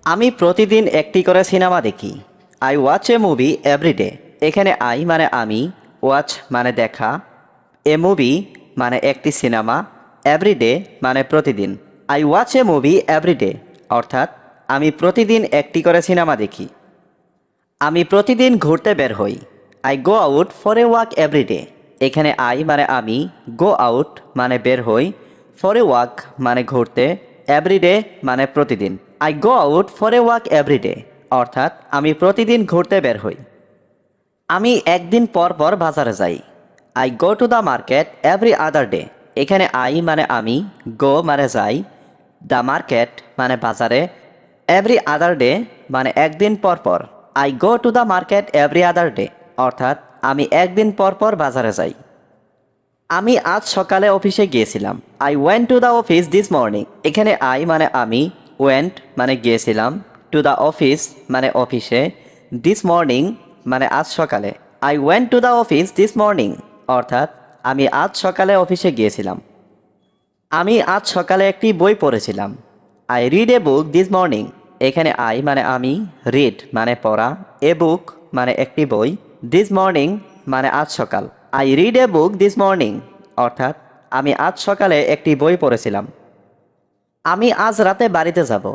আমি প্রতিদিন একটি করে সিনেমা দেখি। I watch a movie everyday. এখানে আই মানে আমি, ওয়াচ মানে দেখা, এ মুভি মানে একটি সিনেমা, এভরিডে মানে প্রতিদিন। I watch a movie everyday অর্থাৎ আমি প্রতিদিন একটি করে সিনেমা দেখি। আমি প্রতিদিন ঘুরতে বের হই। I go out for a walk everyday. এখানে আই মানে আমি, গো আউট মানে বের হই, ফর এ ওয়াক মানে ঘুরতে, এভরিডে মানে প্রতিদিন। I go out for a walk everyday অর্থাৎ আমি প্রতিদিন ঘুরতে বের হই। আমি একদিন পর পর বাজারে যাই। I go to the market every other day. এখানে আই মানে আমি, গো মানে যাই, দ্য মার্কেট মানে বাজারে, এভরি আদার ডে মানে একদিন পর পর। I go to the market every other day অর্থাৎ আমি একদিন পর পর বাজারে যাই। আমি আজ সকালে অফিসে গিয়েছিলাম। I went to the office this morning. এখানে আই মানে আমি, ওয়েন্ট মানে গিয়েছিলাম, টু দ্য অফিস মানে অফিসে, দিস মর্নিং মানে আজ সকালে। I went to the office this morning অর্থাৎ আমি আজ সকালে অফিসে গিয়েছিলাম। আমি আজ সকালে একটি বই পড়েছিলাম। I read a book this morning. এখানে আই মানে আমি, রিড মানে পড়া, এ বুক মানে একটি বই, দিস মর্নিং মানে আজ সকাল। I read a book this morning অর্থাৎ আমি আজ সকালে একটি বই পড়েছিলাম। আমি আজ রাতে বাড়িতে যাব।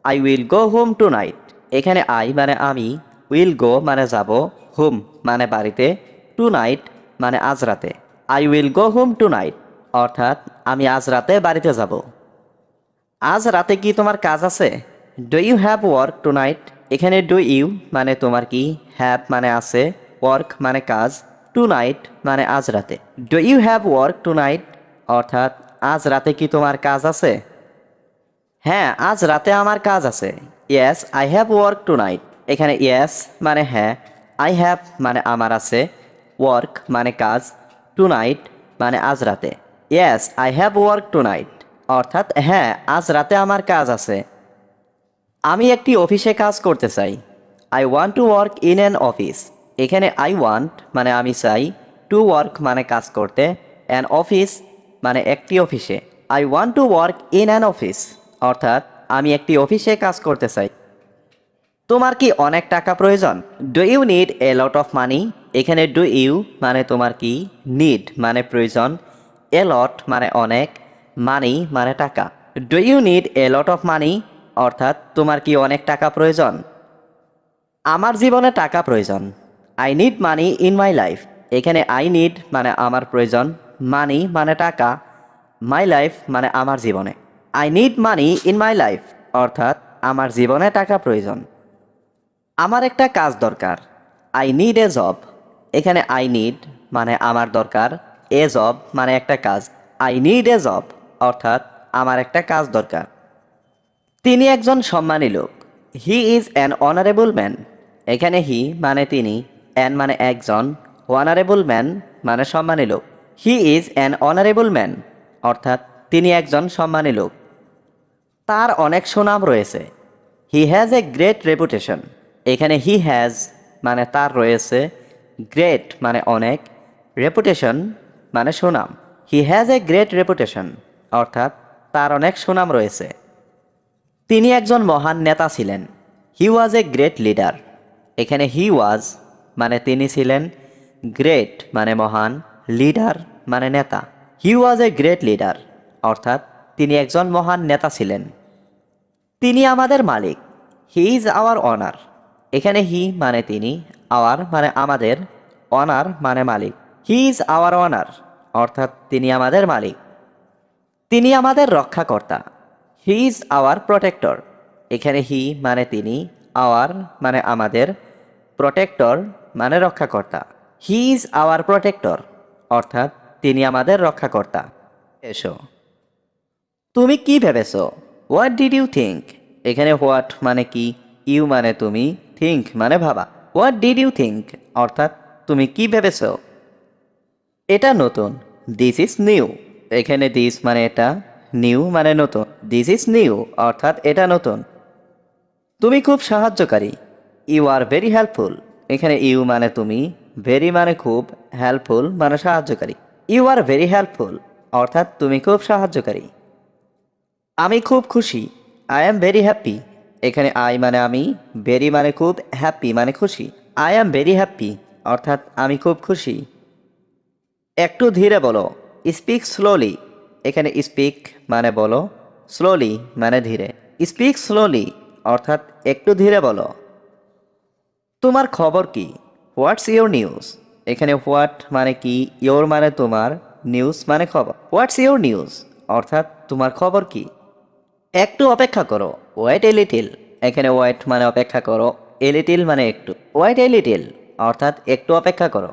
I will go home tonight. এখানে আই মানে আমি, উইল গো মানে যাব, হোম মানে বাড়িতে, টু নাইট মানে আজ রাতে। I will go home tonight অর্থাৎ আমি আজ রাতে বাড়িতে যাব। আজ রাতে কি তোমার কাজ আছে? Do you have work tonight. এখানে ডু ইউ মানে তোমার কি, হ্যাভ মানে আছে, ওয়ার্ক মানে কাজ, টু নাইট মানে আজ রাতে। Do you have work tonight অর্থাৎ আজ রাতে কি তোমার কাজ আছে? হ্যাঁ, আজ রাতে আমার কাজ আছে। Yes I have work tonight. এখানে ইয়েস মানে হ্যাঁ, আই হ্যাভ মানে আমার আছে, ওয়ার্ক মানে কাজ, টু নাইট মানে আজ রাতে। Yes I have work tonight অর্থাৎ হ্যাঁ, আজ রাতে আমার কাজ আছে। আমি একটি অফিসে কাজ করতে চাই। I want to work in an office. এখানে আই ওয়ান্ট মানে আমি চাই, টু ওয়ার্ক মানে কাজ করতে, অ্যান অফিস মানে একটি অফিসে। I want to work in an office অর্থাৎ আমি একটি অফিসে কাজ করতে চাই। তোমার কি অনেক টাকা প্রয়োজন? Do you need a lot of money. এখানে ডু ইউ মানে তোমার কি, নিড মানে প্রয়োজন, এ লট মানে অনেক, মানি মানে টাকা। Do you need a lot of money অর্থাৎ তোমার কি অনেক টাকা প্রয়োজন? আমার জীবনে টাকা প্রয়োজন। I need money in my life. এখানে আই নিড মানে আমার প্রয়োজন, মানি মানে টাকা, মাই লাইফ মানে আমার জীবনে। I need money in my life অর্থাৎ আমার জীবনে টাকা প্রয়োজন। আমার একটা কাজ দরকার। I need A job. এখানে আই নিড মানে আমার দরকার, এ জব মানে একটা কাজ। আই নিড এ জব অর্থাৎ আমার একটা কাজ দরকার। তিনি একজন সম্মানী লোক। He is an honourable man. এখানে হি মানে তিনি, অ্যান মানে একজন, অনারেবল ম্যান মানে সম্মানী লোক। He is an honourable man অর্থাৎ তিনি একজন সম্মানী লোক। তার অনেক সুনাম রয়েছে। He has a great reputation. এখানে হি হ্যাজ মানে তার রয়েছে, গ্রেট মানে অনেক, রেপুটেশন মানে সুনাম। He has a great reputation অর্থাৎ তার অনেক সুনাম রয়েছে। তিনি একজন মহান নেতা ছিলেন। হি ওয়াজ এ গ্রেট লিডার। এখানে হি ওয়াজ মানে তিনি ছিলেন, গ্রেট মানে মহান, লিডার মানে নেতা। হি ওয়াজ এ গ্রেট লিডার অর্থাৎ তিনি একজন মহান নেতা ছিলেন। তিনি আমাদের মালিক। He is our honour. এখানে হি মানে তিনি, আওয়ার মানে আমাদের, অনার মানে মালিক। হি ইজ আওয়ার অনার অর্থাৎ তিনি আমাদের মালিক। তিনি আমাদের রক্ষাকর্তা। He is our protector. এখানে হি মানে তিনি, আওয়ার মানে আমাদের, প্রোটেক্টর মানে রক্ষাকর্তা। হি ইজ আওয়ার প্রোটেক্টর অর্থাৎ তিনি আমাদের রক্ষাকর্তা। এসো, তুমি কি ভেবেছো? What did you think. এখানে হোয়াট মানে কি, ইউ মানে তুমি, থিঙ্ক মানে ভাবা। হোয়াট ডিড ইউ থিঙ্ক অর্থাৎ তুমি কি ভেবেছো? এটা নতুন। This is new. এখানে দিস মানে এটা, নিউ মানে নতুন। দিস ইজ নিউ অর্থাৎ এটা নতুন। তুমি খুব সাহায্যকারী। You are very helpful. এখানে ইউ মানে তুমি, ভেরি মানে খুব, হেল্পফুল মানে সাহায্যকারী। ইউ আর ভেরি হেল্পফুল অর্থাৎ তুমি খুব সাহায্যকারী। আমি খুব খুশি। I am very happy. এখানে আই মানে আমি, ভেরি মানে খুব, হ্যাপি মানে খুশি। আই অ্যাম ভেরি হ্যাপি অর্থাৎ আমি খুব খুশি। একটু ধীরে বলো, স্পিক স্লোলি। এখানে স্পিক মানে বলো, স্লোলি মানে ধীরে। স্পিক স্লোলি অর্থাৎ একটু ধীরে বলো। তোমার খবর কি? What's your news. এখানে হোয়াট মানে কি, ইয়োর মানে তোমার, নিউজ মানে খবর। হোয়াটস ইউর নিউজ অর্থাৎ তোমার খবর কি? একটু অপেক্ষা করো, ওয়েট এ লিটিল। এখানে ওয়েট মানে অপেক্ষা করো, এ লিটিল মানে একটু। ওয়েট এ লিটিল অর্থাৎ একটু অপেক্ষা করো।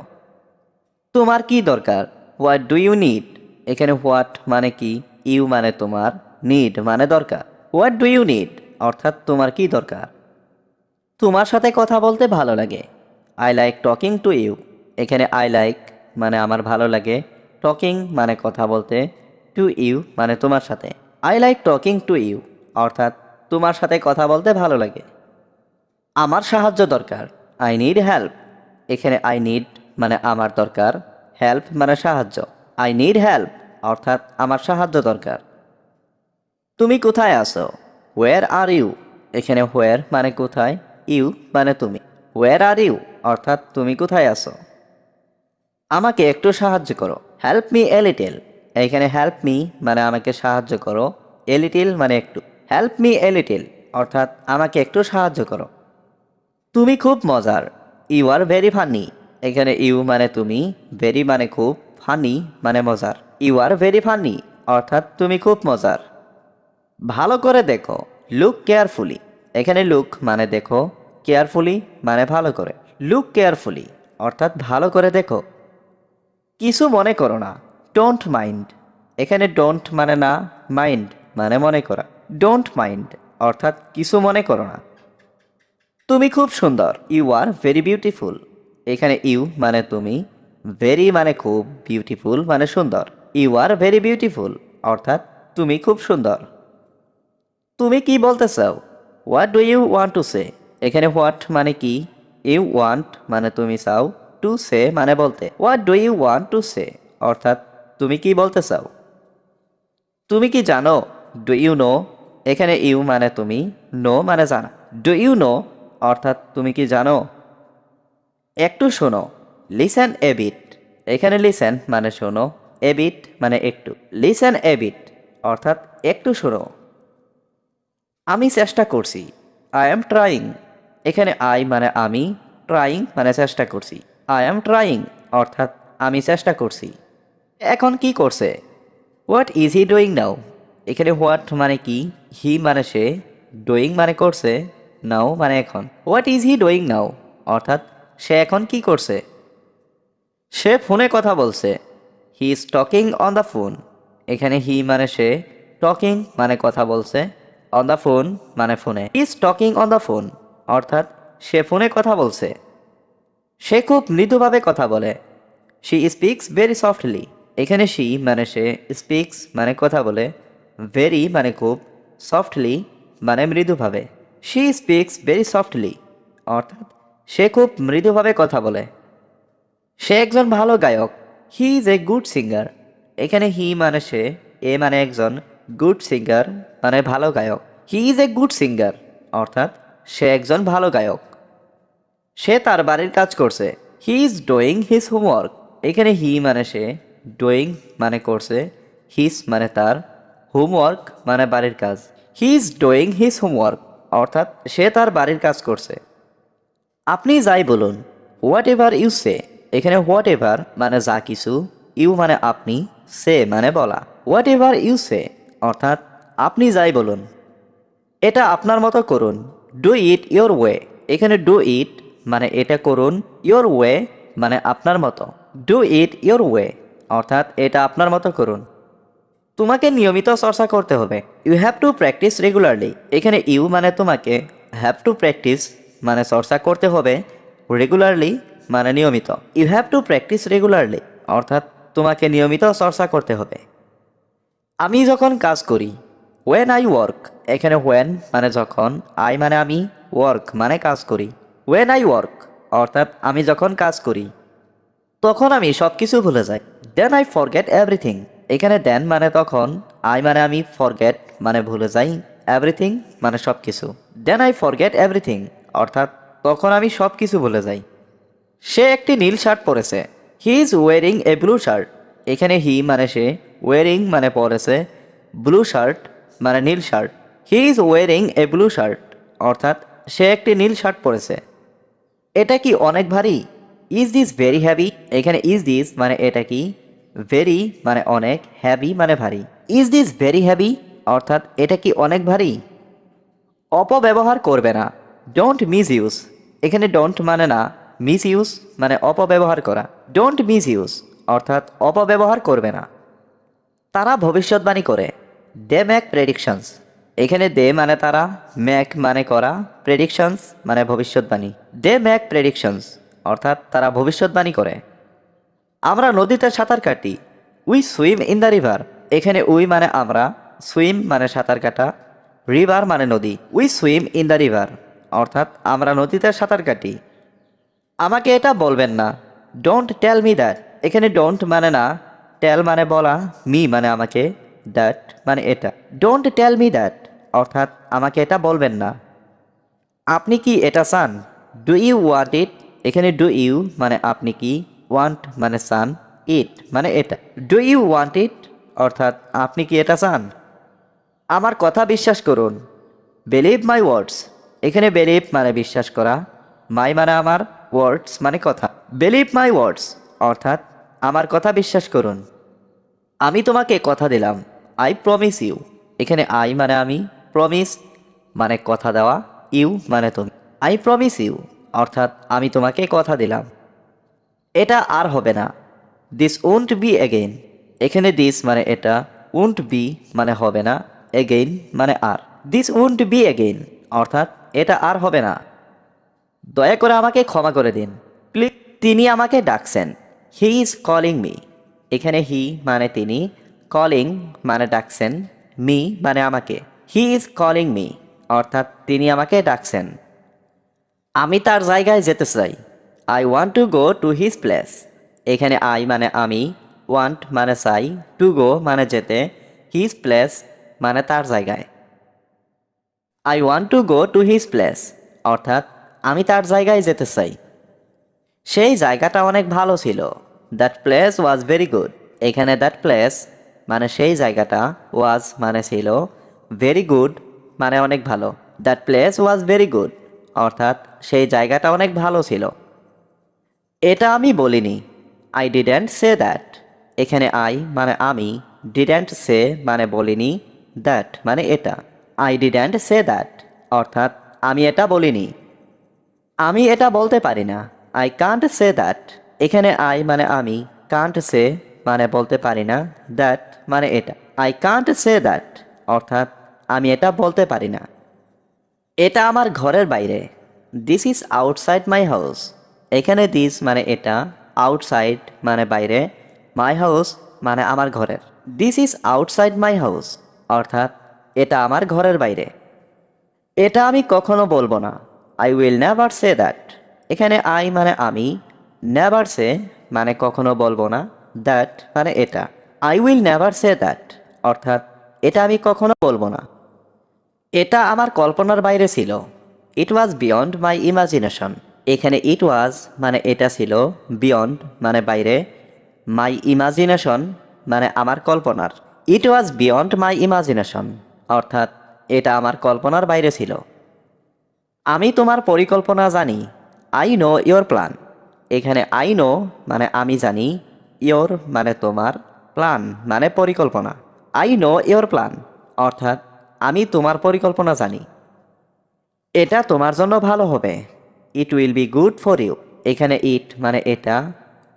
তোমার কি দরকার? What do you need. এখানে হোয়াট মানে কি, ইউ মানে তোমার, নিড মানে দরকার। হোয়াট ডু ইউ নিড অর্থাৎ তোমার কি দরকার। তোমার সাথে কথা বলতে ভালো লাগে। I like talking to you. এখানে আই লাইক মানে আমার ভালো লাগে, টকিং মানে কথা বলতে, টু ইউ মানে তোমার সাথে। I like talking to you অর্থাৎ তোমার সাথে কথা বলতে ভালো লাগে। আমার সাহায্য দরকার। I need help. এখানে আই নিড মানে আমার দরকার, হেল্প মানে সাহায্য। আই নিড হেল্প অর্থাৎ আমার সাহায্য দরকার। তুমি কোথায় আছো? হোয়ার আর ইউ। এখানে হোয়ার মানে কোথায়, ইউ মানে তুমি। হোয়ার আর ইউ অর্থাৎ তুমি কোথায় আছো। আমাকে একটু সাহায্য করো। Help me a little. এখানে হেল্প মি মানে আমাকে সাহায্য করো, এ লিটিল মানে একটু। হেল্প মি এ লিটিল অর্থাৎ আমাকে একটু সাহায্য করো। তুমি খুব মজার। You are very funny. এখানে ইউ মানে তুমি, ভেরি মানে খুব, ফানি মানে মজার। ইউ আর ভেরি ফানি অর্থাৎ তুমি খুব মজার। ভালো করে দেখো, লুক কেয়ারফুলি। এখানে লুক মানে দেখো, কেয়ারফুলি মানে ভালো করে। লুক কেয়ারফুলি অর্থাৎ ভালো করে দেখো। কিছু মনে করো না, ডোন্ট মাইন্ড। এখানে ডোন্ট মানে না, মাইন্ড মানে মনে করা। ডোন্ট মাইন্ড অর্থাৎ কিছু মনে করো না। তুমি খুব সুন্দর। You are very beautiful. এখানে ইউ মানে তুমি, ভেরি মানে খুব, বিউটিফুল মানে সুন্দর। ইউ আর ভেরি বিউটিফুল অর্থাৎ তুমি খুব সুন্দর। তুমি কি বলতে চাও? What do you want to say. এখানে হোয়াট মানে কি, ইউ ওয়ান্ট মানে তুমি চাও, টু সে মানে বলতে। What do you want to say অর্থাৎ তুমি কি বলতে চাও। তুমি কি জানো? Do you know. এখানে ইউ মানে তুমি, নো মানে জানা। ডু ইউ নো অর্থাৎ তুমি কি জানো। একটু শোনো, লিসেন এ বিট। এখানে লিসেন মানে শোনো, এ বিট মানে একটু। লিসেন এ বিট অর্থাৎ একটু শোনো। আমি চেষ্টা করছি। I am trying. এখানে আই মানে আমি, ট্রাইং মানে চেষ্টা করছি। আই এম ট্রাইং অর্থাৎ আমি চেষ্টা করছি। এখন কি করছে? What is he doing now. এখানে হোয়াট মানে কি, হি মানে সে, ডুইং মানে করছে, নাও মানে এখন। What is he doing now অর্থাৎ সে এখন কি করছে। সে ফোনে কথা বলছে। He is talking on the phone. এখানে হি মানে সে, টকিং মানে কথা বলছে, অন দ্য ফোন মানে ফোনে। He is talking on the phone অর্থাৎ সে ফোনে কথা বলছে। সে খুব মৃদুভাবে কথা বলে। She speaks very softly. এখানে শি মানে সে, স্পিক্স মানে কথা বলে, ভেরি মানে খুব, সফটলি মানে মৃদুভাবে। শি স্পিক্স ভেরি সফটলি অর্থাৎ সে খুব মৃদুভাবে কথা বলে। সে একজন ভালো গায়ক। He is a good singer. এখানে হি মানে সে, এ মানে একজন, গুড সিঙ্গার মানে ভালো গায়ক। He is a good singer অর্থাৎ সে একজন ভালো গায়ক। সে তার বাড়ির কাজ করছে। He is doing his homework. এখানে হি মানে সে, ডুইং মানে করছে, হিজ মানে তার, হোমওয়ার্ক মানে বাড়ির কাজ। He is doing his homework অর্থাৎ সে তার বাড়ির কাজ করছে। আপনি যাই বলুন, হোয়াট এভার ইউ সে। এখানে হোয়াট এভার মানে যা কিছু, ইউ মানে আপনি, সে মানে বলা। হোয়াট এভার ইউ সে অর্থাৎ আপনি যাই বলুন। এটা আপনার মতো করুন। Do it your way. এখানে ডু ইট মানে এটা করুন, ইয়োর ওয়ে মানে আপনার মতো। ডু ইট ইয়োর ওয়ে অর্থাৎ এটা আপনার মতো করুন। তোমাকে নিয়মিত চর্চা করতে হবে। You have to practice regularly. এখানে ইউ মানে তোমাকে, হ্যাভ টু প্র্যাকটিস মানে চর্চা করতে হবে, রেগুলারলি মানে নিয়মিত। You have to practice regularly অর্থাৎ তোমাকে নিয়মিত চর্চা করতে হবে। আমি যখন কাজ করি। When I work. এখানে ওয়েন মানে যখন, আই মানে আমি, ওয়ার্ক মানে কাজ করি। ওয়েন আই ওয়ার্ক অর্থাৎ আমি যখন কাজ করি, তখন আমি সব কিছু ভুলে যাই। Then I forget everything. এখানে দেন মানে তখন, আই মানে আমি, ফরগেট মানে ভুলে যাই, এভরিথিং মানে সব কিছু। দেন আই ফরগেট এভরিথিং, অর্থাৎ তখন আমি সব কিছু ভুলে যাই। সে একটি নীল শার্ট পরেছে। হি is wearing a blue shirt. এখানে হি মানে সে, ওয়েরিং মানে পরেছে, ব্লু শার্ট মানে নীল shirt. He is wearing a blue shirt, অর্থাৎ সে একটি নীল শার্ট পরেছে। এটা কি অনেক ভারী? Is this very heavy. এখানে ইজ দিস মানে এটা কি, ভেরি মানে অনেক, হ্যাভি মানে ভারী। ইজ দিস ভেরি হ্যাভি, অর্থাৎ এটা কি অনেক ভারী? অপব্যবহার করবে না। Don't miss use. এখানে ডোন্ট মানে না, মিস ইউজ মানে অপব্যবহার করা। ডোন্ট মিস ইউজ, অর্থাৎ অপব্যবহার করবে না। তারা ভবিষ্যৎবাণী করে। They make predictions. এখানে দে মানে তারা, মেক মানে করা, প্রেডিকশনস মানে ভবিষ্যৎবাণী। দে মেক প্রেডিকশনস, অর্থাৎ তারা ভবিষ্যৎবাণী করে। আমরা নদীতে সাঁতার কাটি। We swim in the river. এখানে উই মানে আমরা, সুইম মানে সাঁতার কাটা, রিভার মানে নদী। We swim in the river, অর্থাৎ আমরা নদীতে সাঁতার কাটি। আমাকে এটা বলবেন না। Don't tell me that. এখানে ডোন্ট মানে না, টেল মানে বলা, মি মানে আমাকে, দ্যাট মানে এটা। ডোন্ট টেল মি দ্যাট, অর্থাৎ আমাকে এটা বলবেন না। আপনি কি এটা চান? Do you want it. এখানে ডু ইউ মানে আপনি কি, ওয়ান্ট মানে চান, ইট মানে এটা। ডু ইউ ওয়ান্ট ইট, অর্থাৎ আপনি কি এটা চান? আমার কথা বিশ্বাস করুন। বিলিভ মাই ওয়ার্ডস। এখানে বিলিভ মানে বিশ্বাস করা, মাই মানে আমার, ওয়ার্ডস মানে কথা। বিলিভ মাই ওয়ার্ডস, অর্থাৎ আমার কথা বিশ্বাস করুন। আমি তোমাকে কথা দিলাম। I promise you. এখানে আই মানে আমি, প্রমিস মানে কথা দেওয়া, ইউ মানে তুমি। আই প্রমিস ইউ, অর্থাৎ আমি তোমাকে কথা দিলাম। এটা আর হবে না। This won't be again. এখানে দিস মানে এটা, উন্ট বি মানে হবে না, এগেইন মানে আর। দিস উন্ট বি এগেইন, অর্থাৎ এটা আর হবে না। দয়া করে আমাকে ক্ষমা করে দিন। প্লিজ। তিনি আমাকে ডাকছেন। He is calling me. এখানে হি মানে তিনি, কলিং মানে ডাকছেন, মি মানে আমাকে। হি ইজ কলিং মি, অর্থাৎ তিনি আমাকে ডাকছেন। আমি তার জায়গায় যেতে চাই। I want to go to his place. এখানে আই মানে আমি, ওয়ান্ট মানে চাই, টু গো মানে যেতে, হিজ প্লেস মানে তার জায়গায়। I want to go to his place, অর্থাৎ আমি তার জায়গায় যেতে চাই। সেই জায়গাটা অনেক ভালো ছিল। That place was very good. এখানে দ্যাট প্লেস মানে সেই জায়গাটা, ওয়াজ মানে ছিল, ভেরি গুড মানে অনেক ভালো। That place was very good, অর্থাৎ সেই জায়গাটা অনেক ভালো ছিল। এটা আমি বলিনি। I didn't say that. এখানে আই মানে আমি, ডিডেন্ট সে মানে বলিনি, দ্যাট মানে এটা। আই ডিডেন্ট সে দ্যাট, অর্থাৎ আমি এটা বলিনি। আমি এটা বলতে পারি না। I can't say that. এখানে আই মানে আমি, কান্ট সে মানে বলতে পারি না, দ্যাট মানে এটা। আই কান্ট সে দ্যাট, অর্থাৎ আমি এটা বলতে পারি না। এটা আমার ঘরের বাইরে। This is outside my house. এখানে দিস মানে এটা, আউটসাইড মানে বাইরে, মাই হাউস মানে আমার ঘরের। This is outside my house, অর্থাৎ এটা আমার ঘরের বাইরে। এটা আমি কখনো বলবো না। I will never say that. এখানে আই মানে আমি, নেভার সে মানে কখনো বলবো না, দ্যাট মানে এটা। I will never say that, অর্থাৎ এটা আমি কখনো বলবো না। এটা আমার কল্পনার বাইরে ছিল। ইট ওয়াজ বিয়ন্ড মাই ইমাজিনেশন। এখানে ইট ওয়াজ মানে এটা ছিল, বিয়ন্ড মানে বাইরে, মাই ইমাজিনেশন মানে আমার কল্পনার। ইট ওয়াজ বিয়ন্ড মাই ইমাজিনেশন, অর্থাৎ এটা আমার কল্পনার বাইরে ছিল। আমি তোমার পরিকল্পনা জানি। I know your plan. এখানে আই নো মানে আমি জানি, ইয়োর মানে তোমার, প্ল্যান মানে পরিকল্পনা। আই নো ইয়োর প্ল্যান, অর্থাৎ আমি তোমার পরিকল্পনা জানি। এটা তোমার জন্য ভালো হবে। It will be good for you. এখানে ইট মানে এটা,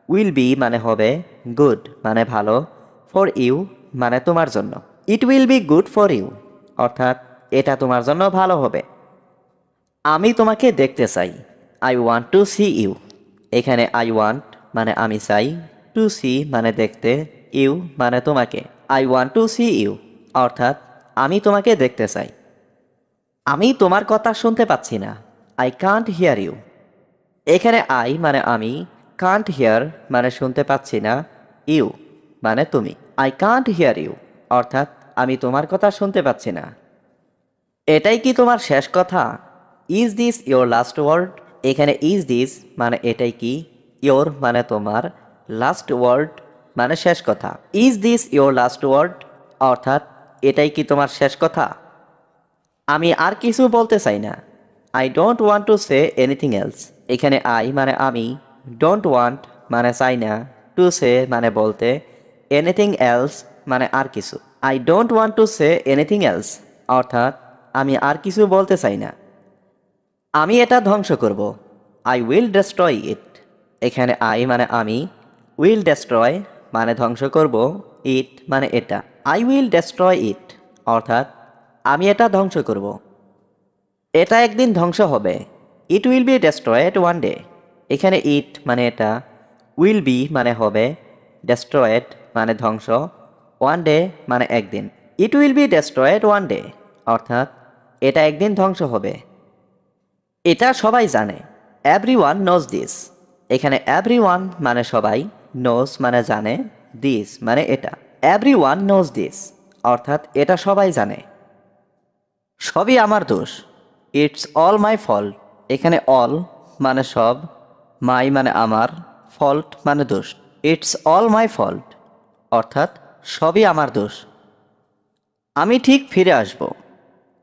উইল বি মানে হবে, গুড মানে ভালো, ফর ইউ মানে তোমার জন্য। It will be good for you, অর্থাৎ এটা তোমার জন্য ভালো হবে। আমি তোমাকে দেখতে চাই। I want to see you. এখানে আই ওয়ান্ট মানে আমি চাই, টু সি মানে দেখতে, ইউ মানে তোমাকে। I want to see you, অর্থাৎ আমি তোমাকে দেখতে চাই। আমি তোমার কথা শুনতে পাচ্ছি না। I can't hear you. এখানে আই মানে আমি, কান্ট হিয়ার মানে শুনতে পাচ্ছি না, ইউ মানে তুমি। আই কান্ট হিয়ার ইউ, অর্থাৎ আমি তোমার কথা শুনতে পাচ্ছি না। এটাই কি তোমার শেষ কথা? Is this your last word? এখানে ইজ দিস মানে এটাই কি, ইয়োর মানে তোমার, লাস্ট ওয়ার্ড মানে শেষ কথা। Is this your last word অর্থাৎ এটাই কি তোমার শেষ কথা? আমি আর কিছু বলতে চাই না। I don't want to say anything else. এখানে আই মানে আমি, ডোন্ট ওয়ান্ট মানে চাই না, টু সে মানে বলতে, এনিথিং এলস মানে আর কিছু। I don't want to say anything else অর্থাৎ আমি আর কিছু বলতে চাই না। আমি এটা ধ্বংস করব। আই উইল ডেস্ট্রয় ইট। এখানে আই মানে আমি, উইল ডেস্ট্রয় মানে ধ্বংস করব, ইট মানে এটা। আই উইল ডেস্ট্রয় ইট অর্থাৎ আমি এটা ধ্বংস করব। এটা একদিন ধ্বংস হবে। It will B destroyed one day. এখানে ইট মানে এটা, উইল বি মানে হবে, ডেস্ট্রয়েড মানে ধ্বংস, ওয়ান ডে মানে একদিন। ইট will B destroyed one day অর্থাৎ এটা একদিন ধ্বংস হবে। এটা সবাই জানে। Everyone knows this. এখানে এভরিওয়ান মানে সবাই, নোজ মানে জানে, দিস মানে এটা। এভরিওয়ান নোজ দিস অর্থাৎ এটা সবাই জানে। সবই আমার দোষ। It's all my fault. এখানে অল মানে সব, মাই মানে আমার, ফল্ট মানে দোষ। ইটস অল মাই ফল্ট অর্থাৎ সবই আমার দোষ। আমি ঠিক ফিরে আসব।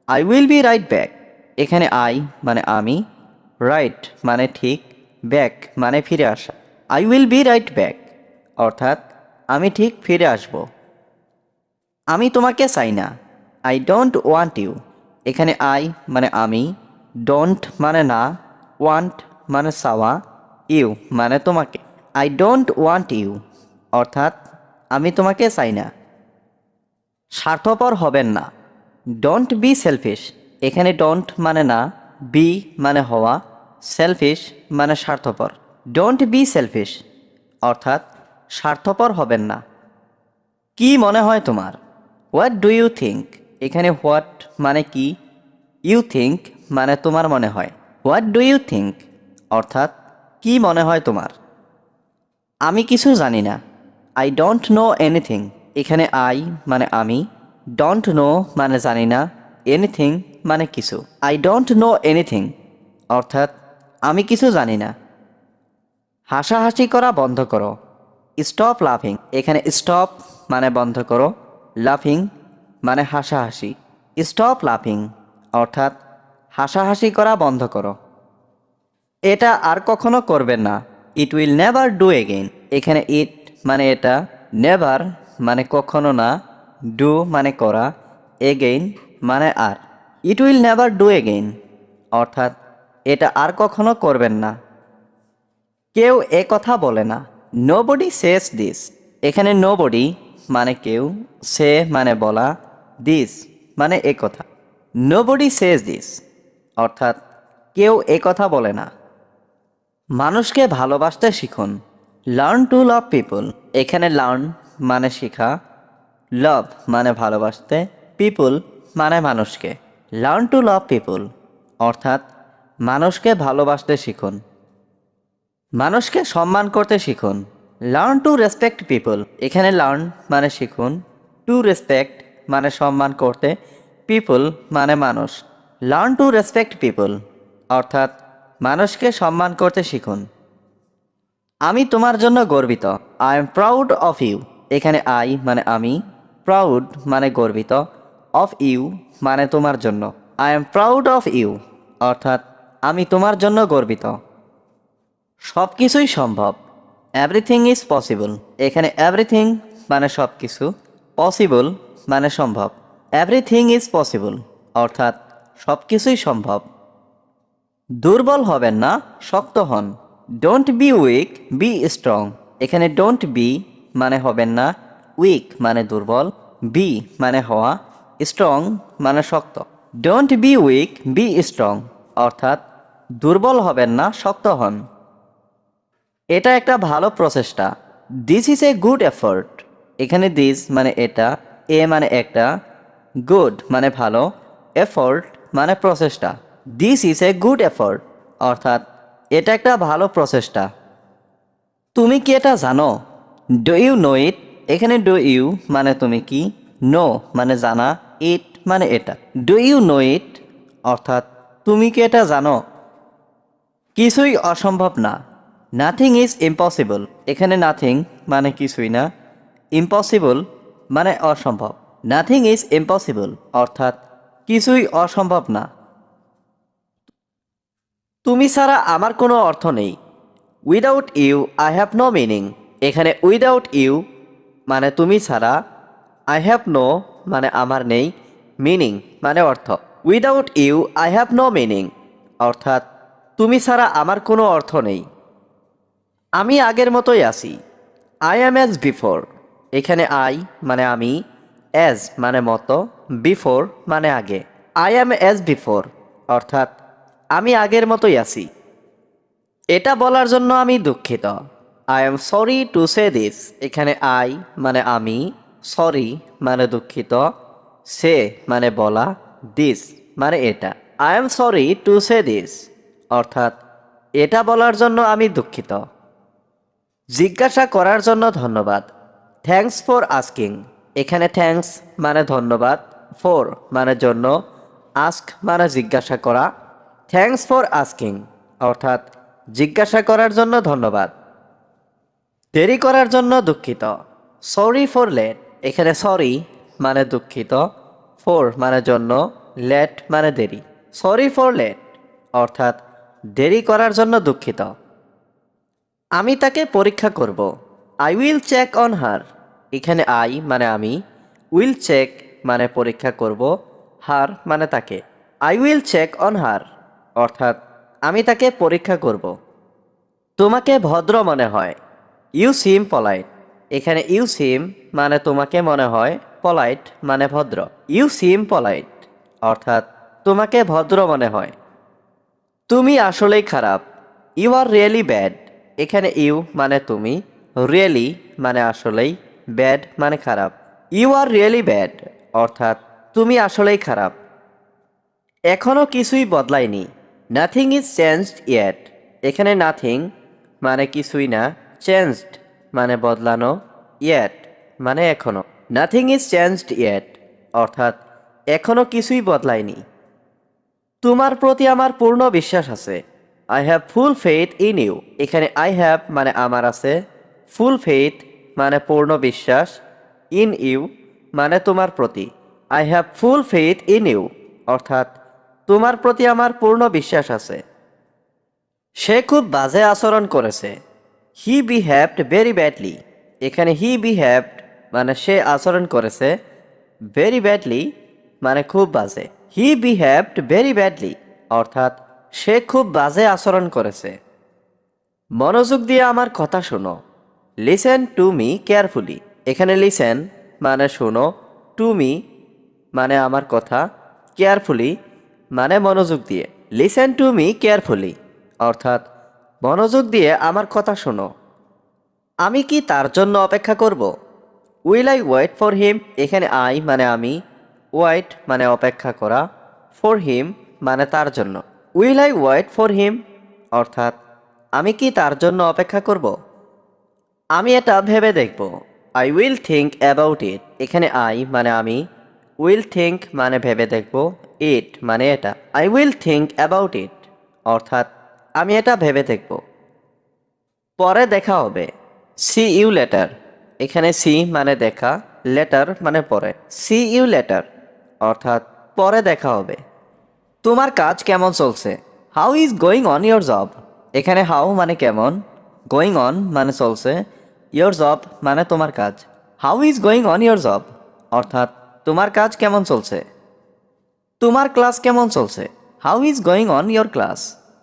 I will be right back. এখানে আই মানে আমি, রাইট মানে ঠিক, ব্যাক মানে ফিরে আসা। I will be right back অর্থাৎ আমি ঠিক ফিরে আসব। আমি তোমাকে চাই না। I don't want you. এখানে আই মানে আমি, ডোন্ট মানে না, ওয়ান্ট মানে চাওয়া, ইউ মানে তোমাকে। আই ডোন্ট ওয়ান্ট ইউ অর্থাৎ আমি তোমাকে চাই না। স্বার্থপর হবেন না। Don't be shellfish. এখানে ডোন্ট মানে না, বি মানে হওয়া, সেলফিশ মানে স্বার্থপর। ডোন্ট বি সেলফিশ অর্থাৎ স্বার্থপর হবেন না। কি মনে হয় তোমার? What do you think. এখানে হোয়াট মানে কি, ইউ থিঙ্ক মানে তোমার মনে হয়। হোয়াট ডু ইউ থিঙ্ক অর্থাৎ কি মনে হয় তোমার? আমি কিছু জানি না। I don't know anything. এখানে আই মানে আমি, ডোন্ট নো মানে জানি না, এনিথিং মানে কিছু। আই ডোন্ট নো এনিথিং অর্থাৎ আমি কিছু জানি না। হাসাহাসি করা বন্ধ করো। স্টপ লাফিং। এখানে স্টপ মানে বন্ধ করো, লাফিং মানে হাসাহাসি। স্টপ লাফিং অর্থাৎ হাসাহাসি করা বন্ধ করো। এটা আর কখনো করবেন না। ইট উইল নেভার ডু এগেইন। এখানে ইট মানে এটা, নেভার মানে কখনো না, ডু মানে করা, এগেইন মানে আর। It will never do again অর্থাৎ এটা আর কখনো করবেন না। কেউ এ কথা বলে না। Nobody Sage this. এখানে নোবডি মানে কেউ, সে মানে বলা, দিস মানে এ কথা। নোবডি সেজ দিস অর্থাৎ কেউ এ কথা বলে না। মানুষকে ভালোবাসতে শিখুন। Learn to love people. এখানে লার্ন মানে শেখা, লাভ মানে ভালোবাসতে, পিপল মানে মানুষকে। লার্ন টু লাভ পিপল অর্থাৎ মানুষকে ভালোবাসতে শিখুন। মানুষকে সম্মান করতে শিখুন। Learn to respect people. এখানে লার্ন মানে শিখুন, টু রেসপেক্ট মানে সম্মান করতে, পিপল মানে মানুষ। লার্ন টু রেসপেক্ট পিপল অর্থাৎ মানুষকে সম্মান করতে শিখুন। আমি তোমার জন্য গর্বিত। I am proud of you. এখানে আই মানে আমি, প্রাউড মানে গর্বিত, অফ ইউ মানে তোমার জন্য। I am proud of you অর্থাৎ আমি তোমার জন্য গর্বিত। সব কিছুই সম্ভব। Everything is possible. এখানে এভরিথিং মানে সব কিছু, পসিবল মানে সম্ভব। এভরিথিং ইজ পসিবল অর্থাৎ সব কিছুই সম্ভব। দুর্বল হবেন না, শক্ত হন। Don't be week, be strong. এখানে ডোন্ট বি মানে হবেন না, উইক মানে দুর্বল, বি মানে হওয়া, স্ট্রং মানে শক্ত। Don't be week, be strong অর্থাৎ দুর্বল হবেন না, শক্ত হন। এটা একটা ভালো প্রচেষ্টা। This is a good effort. এখানে দিস মানে এটা, এ মানে একটা, গুড মানে ভালো, এফোর্ট মানে প্রচেষ্টা। This is a good effort অর্থাৎ এটা একটা ভালো প্রচেষ্টা। তুমি কি এটা জানো? ডু ইউ নো ইট। এখানে ডু ইউ মানে তুমি কি, নো মানে জানা, ইট মানে এটা। ডু ইউ নো ইট অর্থাৎ তুমি কি এটা জানো? কিছুই অসম্ভব না। Nothing is impossible. এখানে নাথিং মানে কিছুই না, ইম্পসিবল মানে অসম্ভব। নাথিং ইজ ইম্পসিবল অর্থাৎ কিছুই অসম্ভব না। তুমি ছাড়া আমার কোনো অর্থ নেই। Without you I have no meaning. এখানে উইদাউট ইউ মানে তুমি ছাড়া, আই হ্যাভ নো মানে আমার নেই, মিনিং মানে অর্থ। Without you I have no meaning অর্থাৎ তুমি ছাড়া আমার কোনো অর্থ নেই। আমি আগের মতোই আছি। I am as before. এখানে আই মানে আমি, অ্যাজ মানে মতো, বিফোর মানে আগে। আই অ্যাম অ্যাজ বিফোর অর্থাৎ আমি আগের মতোই আছি। এটা বলার জন্য আমি দুঃখিত। I am sorry to say this. এখানে আই মানে আমি, সরি মানে দুঃখিত, সে মানে বলা, দিস মানে এটা। I am sorry to say this অর্থাৎ এটা বলার জন্য আমি দুঃখিত। জিজ্ঞাসা করার জন্য ধন্যবাদ। Thanks for asking. এখানে থ্যাঙ্কস মানে ধন্যবাদ, ফর মানে জন্য, আস্ক মানে জিজ্ঞাসা করা। থ্যাঙ্কস ফর আস্কিং অর্থাৎ জিজ্ঞাসা করার জন্য ধন্যবাদ। দেরি করার জন্য দুঃখিত। Sorry for late. এখানে সরি মানে দুঃখিত, ফর মানে জন্য, লেট মানে দেরি। সরি ফর লেট অর্থাৎ দেরি করার জন্য দুঃখিত। আমি তাকে পরীক্ষা করব। I will check on her. এখানে আই মানে আমি, উইল চেক মানে পরীক্ষা করব, হার মানে তাকে। I will check on her অর্থাৎ আমি তাকে পরীক্ষা করব। তোমাকে ভদ্র মনে হয়। You seem polite. এখানে ইউ সিম মানে তোমাকে মনে হয়, পলাইট মানে ভদ্র। ইউ সিম পলাইট অর্থাৎ তোমাকে ভদ্র মনে হয়। তুমি আসলেই খারাপ। You are really bad. এখানে ইউ মানে তুমি, রিয়েলি মানে আসলেই, ব্যাড মানে খারাপ। ইউ আর রিয়েলি ব্যাড অর্থাৎ তুমি আসলেই খারাপ। এখনও কিছুই বদলায়নি। Nothing is changed yet. এখানে নাথিং মানে কিছুই না, চেঞ্জড মানে বদলানো, ইয়েট মানে এখনও। নাথিং ইজ চেঞ্জড ইয়েট অর্থাৎ এখনও কিছুই বদলায়নি। তোমার প্রতি আমার পূর্ণ বিশ্বাস আছে। I have full faith in you. এখানে আই হ্যাভ মানে আমার আছে, ফুল ফেথ মানে পূর্ণ বিশ্বাস, ইন ইউ মানে তোমার প্রতি। I have full faith in you অর্থাৎ তোমার প্রতি আমার পূর্ণ বিশ্বাস আছে। সে খুব বাজে আচরণ করেছে। হি বিহেভড ভেরি ব্যাডলি। এখানে হি বিহেভড মানে সে আচরণ করেছে, ভেরি ব্যাডলি মানে খুব বাজে। হি বিহেভড ভেরি ব্যাডলি অর্থাৎ সে খুব বাজে আচরণ করেছে। মনোযোগ দিয়ে আমার কথা শোনো। Listen to me carefully. এখানে লিসেন মানে শোনো, টু মি মানে আমার কথা, কেয়ারফুলি মানে মনোযোগ দিয়ে। লিসেন টু মি কেয়ারফুলি অর্থাৎ মনোযোগ দিয়ে আমার কথা শোনো। আমি কি তার জন্য অপেক্ষা করব? Will I wait for him. এখানে আই মানে আমি, ওয়েট মানে অপেক্ষা করা, ফর হিম মানে তার জন্য। Will I wait for him অর্থাৎ আমি কি তার জন্য অপেক্ষা করব? আমি এটা ভেবে দেখব। আই উইল থিঙ্ক অ্যাবাউট ইট। এখানে আই মানে আমি, উইল থিঙ্ক মানে ভেবে দেখব, ইট মানে এটা। I will think about it অর্থাৎ আমি এটা ভেবে দেখব। পরে দেখা হবে। See you later. এখানে সি মানে দেখা, লেটার মানে পরে। সি ইউ লেটার অর্থাৎ পরে দেখা হবে। তোমার কাজ কেমন চলছে? How is going on your job. এখানে হাউ মানে কেমন, গোয়িং অন মানে চলছে, ইয়োর জব মানে তোমার কাজ। How is going on your job অর্থাৎ তোমার কাজ কেমন চলছে। তোমার ক্লাস কেমন চলছে? How is going on your class.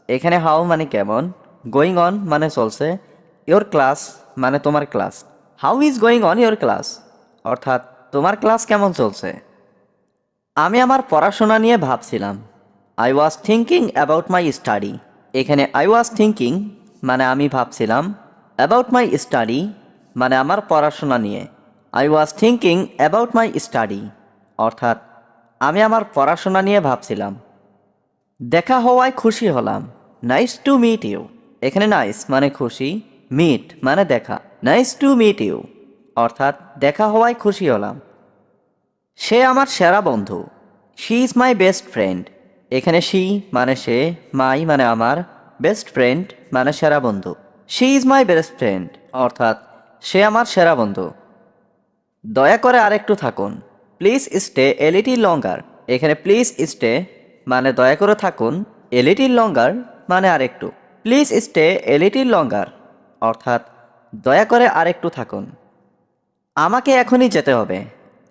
এখানে হাউ মানে কেমন, গোয়িং অন মানে চলছে, ইয়োর ক্লাস মানে তোমার class. How is going on your class অর্থাৎ তোমার ক্লাস কেমন চলছে। আমি আমার পড়াশোনা নিয়ে ভাবছিলাম। I was thinking about my study. এখানে আই ওয়াজ থিঙ্কিং মানে আমি ভাবছিলাম, অ্যাবাউট মাই স্টাডি মানে আমার পড়াশোনা নিয়ে। I was thinking about my study অর্থাৎ আমি আমার পড়াশোনা নিয়ে ভাবছিলাম। দেখা হওয়ায় খুশি হলাম। Nice to meet you. এখানে নাইস মানে খুশি, মিট মানে দেখা। নাইস টু মিট ইউ অর্থাৎ দেখা হওয়ায় খুশি হলাম। সে আমার সেরা বন্ধু। She is my best friend. এখানে শি মানে সে, মাই মানে আমার, বেস্ট ফ্রেন্ড মানে সেরা বন্ধু। She is my best friend অর্থাৎ সে আমার সেরা বন্ধু। দয়া করে আরেকটু থাকুন। প্লিজ স্টে এ লিটিল লঙ্গার। এখানে প্লিজ স্টে মানে দয়া করে থাকুন, এ লিটিল লঙ্গার মানে আরেকটু। প্লিজ স্টে এ লিটিল লঙ্গার অর্থাৎ দয়া করে আরেকটু থাকুন। আমাকে এখনই যেতে হবে।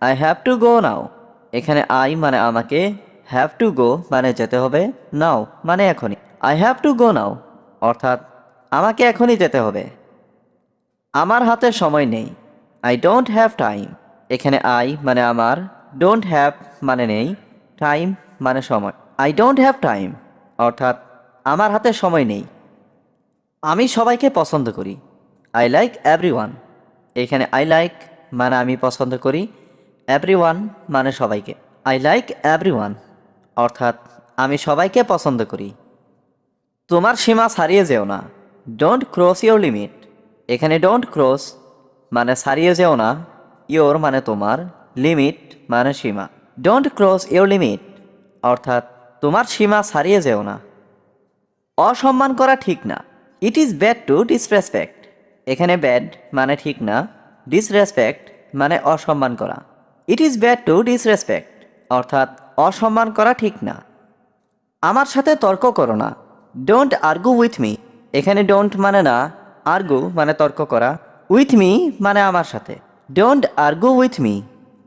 আই হ্যাভ টু গো নাও। এখানে আই মানে আমাকে, হ্যাভ টু গো মানে যেতে হবে, নাও মানে এখনই। আই হ্যাভ টু গো নাও অর্থাৎ আমাকে এখনই যেতে হবে। আমার হাতে সময় নেই। I don't have time. এখানে আই মানে আমার, ডোন্ট হ্যাভ মানে নেই, টাইম মানে সময়। আই ডোন্ট হ্যাভ টাইম অর্থাৎ আমার হাতে সময় নেই। আমি সবাইকে পছন্দ করি। I like everyone. এখানে আই লাইক মানে আমি পছন্দ করি, এভরিওয়ান মানে সবাইকে। আই লাইক এভরিওয়ান অর্থাৎ আমি সবাইকে পছন্দ করি। তোমার সীমা ছাড়িয়ে যেও না। Don't cross your limit. এখানে ডোন্ট ক্রস মানে ছাড়িয়ে যেও না, ইয়োর মানে তোমার, লিমিট মানে সীমা। ডোন্ট ক্রস ইয়োর লিমিট অর্থাৎ তোমার সীমা ছাড়িয়ে যেও না। অসম্মান করা ঠিক না। It is bad to disrespect. এখানে ব্যাড মানে ঠিক না, ডিসরেসপেক্ট মানে অসম্মান করা। It is bad to disrespect অর্থাৎ অসম্মান করা ঠিক না। আমার সাথে তর্ক করো না। Don't argue with me. এখানে ডোন্ট মানে না, আর্গু মানে তর্ক করা, উইথ মি মানে আমার সাথে। ডোন্ট আর্গু উইথ মি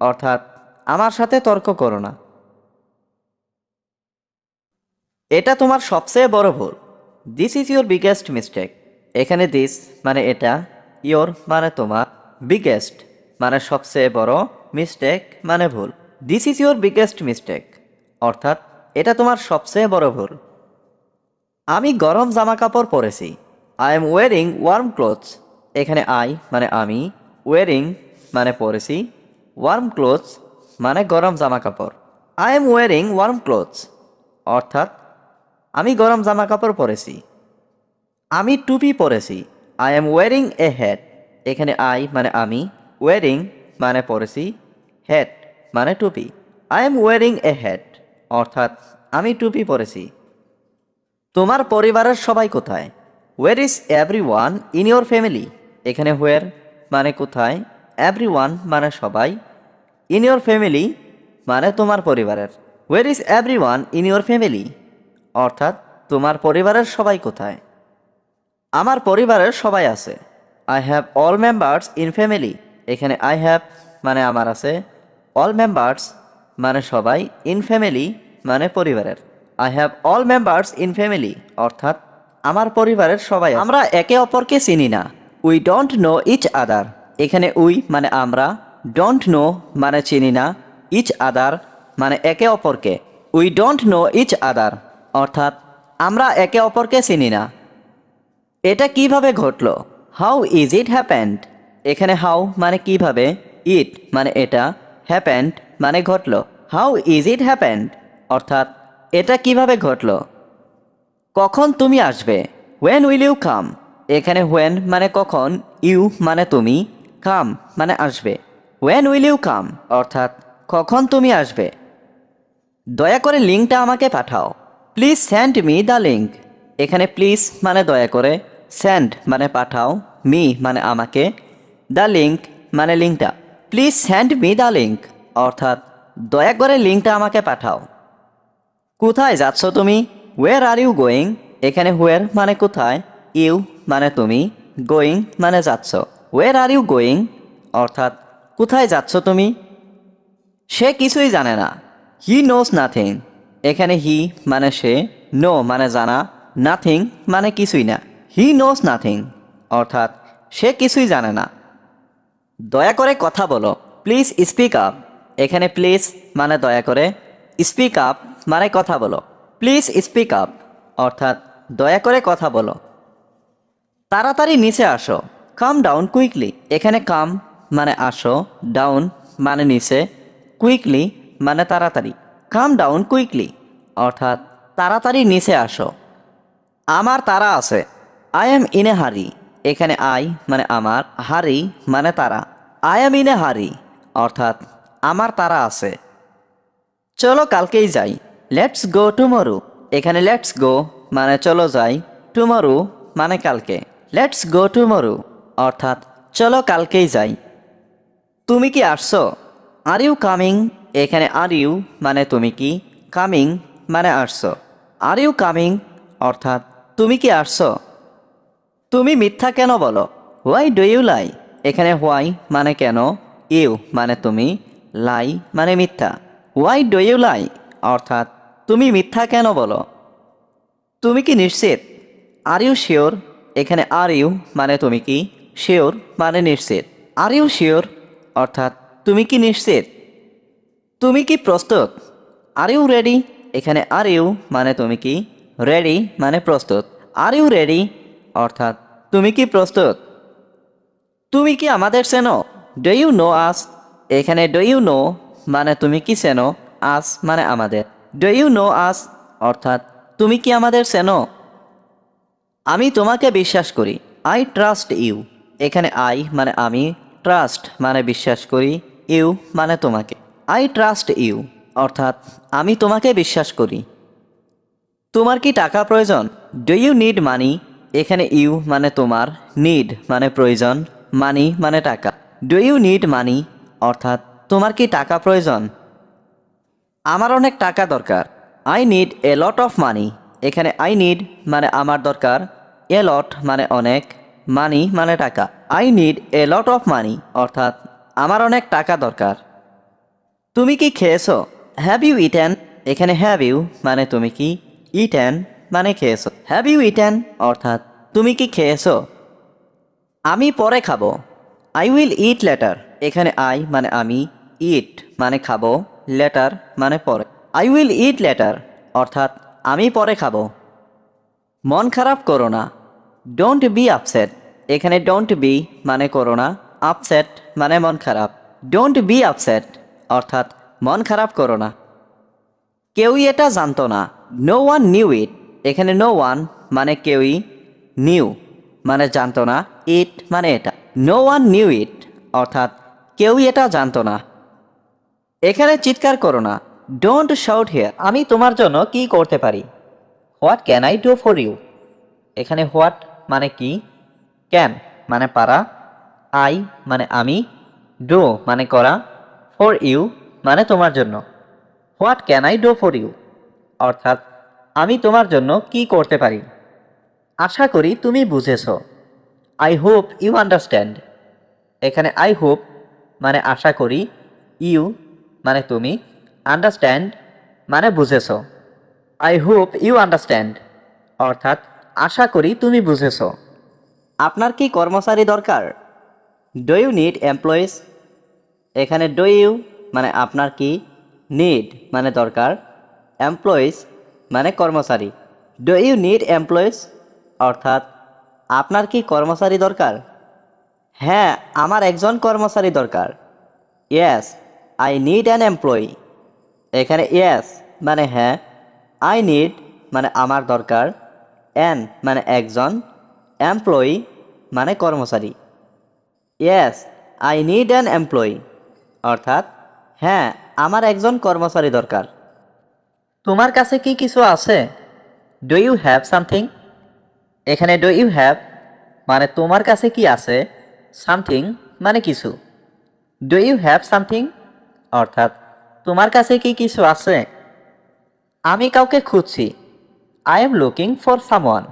অর্থাৎ আমার সাথে তর্ক করো না। এটা তোমার সবচেয়ে বড় ভুল। This is your biggest mistake. এখানে দিস মানে এটা, ইয়োর মানে তোমার, বিগেস্ট মানে সবচেয়ে বড়, মিস্টেক মানে ভুল। This is your biggest mistake অর্থাৎ এটা তোমার সবচেয়ে বড় ভুল। আমি গরম জামা কাপড় পরেছি। I am wearing warm clothes. এখানে আই মানে আমি, ওয়ারিং মানে পরেছি, ওয়ার্ম ক্লোথস মানে গরম জামা কাপড়। I am wearing warm clothes অর্থাৎ আমি গরম জামা কাপড় পরেছি। আমি টুপি পরেছি। I am wearing a hat. এখানে আই মানে আমি, ওয়ারিং মানে পরেছি, হ্যাট মানে টুপি। I am wearing a hat অর্থাৎ আমি টুপি পরেছি। তোমার পরিবারের সবাই কোথায়? Where is everyone in your family. এখানে হোয়ার মানে কোথায়, এভরি ওয়ান মানে সবাই, ইন ইয়োর ফ্যামিলি মানে তোমার পরিবারের। ওয়ের is everyone in your family অর্থাৎ তোমার পরিবারের সবাই কোথায়? আমার পরিবারের সবাই আছে। I have all members in family. এখানে আই হ্যাভ মানে আমার আছে, অল মেম্বার্স মানে সবাই, ইন ফ্যামিলি মানে পরিবারের। I have all members in family অর্থাৎ আমার পরিবারের সবাই আছে। আমরা একে অপরকে চিনি না। We don't know each other. এখানে উই মানে আমরা, ডোন্ট নো মানে চিনি না, ইচ আদার মানে একে অপরকে। We don't know each other অর্থাৎ আমরা একে অপরকে চিনি না। এটা কিভাবে ঘটলো? How is it happened. এখানে হাউ মানে কিভাবে, ইট মানে এটা, হ্যাপেন্ড মানে ঘটলো। হাউ ইজ ইট হ্যাপেন্ড অর্থাৎ এটা কিভাবে ঘটলো। কখন তুমি আসবে? When will you come. এখানে হোয়েন মানে কখন, ইউ মানে তুমি, কাম মানে আসবে। হোয়েন উইল ইউ কাম অর্থাৎ কখন তুমি আসবে। দয়া করে লিঙ্কটা আমাকে পাঠাও। Please send me the link. এখানে প্লিজ মানে দয়া করে, সেন্ড মানে পাঠাও, মি মানে আমাকে, দ্য লিঙ্ক মানে লিঙ্কটা। Please send me the link অর্থাৎ দয়া করে লিঙ্কটা আমাকে পাঠাও। কোথায় যাচ্ছ তুমি? ওয়ের আর ইউ গোয়িং। এখানে হোয়ার মানে কোথায়, ইউ মানে তুমি, গোয়িং মানে যাচ্ছ। ওয়ের আর ইউ গোয়িং অর্থাৎ কোথায় যাচ্ছ তুমি? সে কিছুই জানে না। He knows nothing. এখানে হি মানে সে, নো মানে জানা, নাথিং মানে কিছুই না। হি নোজ নাথিং অর্থাৎ সে কিছুই জানে না। দয়া করে কথা বলো। Please speak up. এখানে প্লিজ মানে দয়া করে, স্পিক আপ মানে কথা বলো। প্লিজ স্পিক আপ অর্থাৎ দয়া করে কথা বলো। তাড়াতাড়ি নিচে আসো। কাম ডাউন কুইকলি। এখানে কাম মানে আসো, ডাউন মানে নিচে, কুইকলি মানে তাড়াতাড়ি। কাম ডাউন কুইকলি অর্থাৎ তাড়াতাড়ি নিচে আসো। আমার তাড়া আছে। আই এম ইন এ হারি। এখানে আই মানে আমার, হারি মানে তাড়া। আই এম ইন এ হারি অর্থাৎ আমার তাড়া আছে। চলো কালকেই যাই। Let's go tomorrow. এখানে লেটস গো মানে চলো যাই, টুমরো মানে কালকে। লেটস গো টুমরো অর্থাৎ চলো কালকেই যাই। তুমি কি আসছো? Are you coming? এখানে আর ইউ মানে তুমি কি, কামিং মানে আসছো। আর ইউ কামিং অর্থাৎ তুমি কি আসছো? তুমি মিথ্যা কেন বলো? Why do you lie? এখানে হোয়াই মানে কেন, ইউ মানে তুমি, লাই মানে মিথ্যা। হোয়াই ডু ইউ লাই অর্থাৎ তুমি মিথ্যা কেন বলো? তুমি কি নিশ্চিত? Are you sure? এখানে আর ইউ মানে তুমি কি, শিওর মানে নিশ্চিত। আর ইউ শিওর অর্থাৎ তুমি কি নিশ্চিত? তুমি কি প্রস্তুত? Are you ready? এখানে আর ইউ মানে তুমি কি, রেডি মানে প্রস্তুত। আর ইউ রেডি অর্থাৎ তুমি কি প্রস্তুত? তুমি কি আমাদের চেনো? ডু ইউ নো আস? এখানে ডু ইউ নো মানে তুমি কি চেনো, আস মানে আমাদের। ডু ইউ নো আস অর্থাৎ তুমি কি আমাদের চেনো? আমি তোমাকে বিশ্বাস করি। I trust you. এখানে আই মানে আমি, ট্রাস্ট মানে বিশ্বাস করি, ইউ মানে তোমাকে। আই ট্রাস্ট ইউ অর্থাৎ আমি তোমাকে বিশ্বাস করি। তোমার কি টাকা প্রয়োজন? Do you need money? এখানে ইউ মানে তোমার, নিড মানে প্রয়োজন, মানি মানে টাকা। ডু ইউ নিড মানি অর্থাৎ তোমার কি টাকা প্রয়োজন? আমার অনেক টাকা দরকার। I need a lot of money. এখানে আই নিড মানে আমার দরকার, এ লট মানে অনেক, মানি মানে টাকা। I need a lot of money অর্থাৎ আমার অনেক টাকা দরকার। তুমি কি খেয়েছো? Have you eaten? এখানে হ্যাভ ইউ মানে তুমি কি, ইটেন মানে খেয়েছো। হ্যাভ ইউ ইটেন অর্থাৎ তুমি কি খেয়েছো? আমি পরে খাবো। I will it later. এখানে আই মানে আমি, ইট মানে খাবো, লেটার মানে পরে। আই উইল ইট লেটার অর্থাৎ আমি পরে খাবো। মন খারাপ করো না। Don't be upset. এখানে ডোন্ট বি মানে করো না, আপসেট মানে মন খারাপ। ডোন্ট বি আপসেট অর্থাৎ মন খারাপ করো না। কেউই এটা জানতো না। No one knew it. এখানে নো ওয়ান মানে কেউই, নিউ মানে জানতো না, ইট মানে এটা। নো ওয়ান নিউ ইট অর্থাৎ কেউই এটা জানতো না। এখানে চিৎকার করো না। Don't shout here. আমি তোমার জন্য কি করতে পারি? What can I do for you? এখানে হোয়াট মানে কি, ক্যান মানে পারা, আই মানে আমি, ডু মানে করা, ফর ইউ মানে তোমার জন্য। What can I do for you অর্থাৎ আমি তোমার জন্য কি করতে পারি? আশা করি তুমি বুঝেছ। I hope you understand. এখানে আই হোপ মানে আশা করি, ইউ মানে তুমি, আন্ডারস্ট্যান্ড মানে বুঝেছ। আই হোপ ইউ আন্ডারস্ট্যান্ড অর্থাৎ আশা করি তুমি বুঝেছ। আপনার কি কর্মচারী দরকার? Do you need employees? এখানে ডু ইউ মানে আপনার কি, নিড মানে দরকার, এমপ্লয়িজ মানে কর্মচারী। ডু ইউ নিড এমপ্লয়িজ অর্থাৎ আপনার কি কর্মচারী দরকার? হ্যাঁ, আমার একজন কর্মচারী দরকার। Yes, I need an employee. এখানে ইয়েস মানে হ্যাঁ, আই নিড মানে আমার দরকার, অ্যান মানে একজন, এমপ্লয়ি মানে কর্মচারী। Yes, I need an employee অর্থাৎ হ্যাঁ, আমার একজন কর্মচারী দরকার। তোমার কাছে কি কিছু আছে? Do you have something? এখানে ডু ইউ হ্যাভ মানে তোমার কাছে কি আছে, সামথিং মানে কিছু। ডু ইউ হ্যাভ সামথিং অর্থাৎ তোমার কাছে কি কিছু আছে? আমি কাউকে খুঁজছি। I am looking for someone.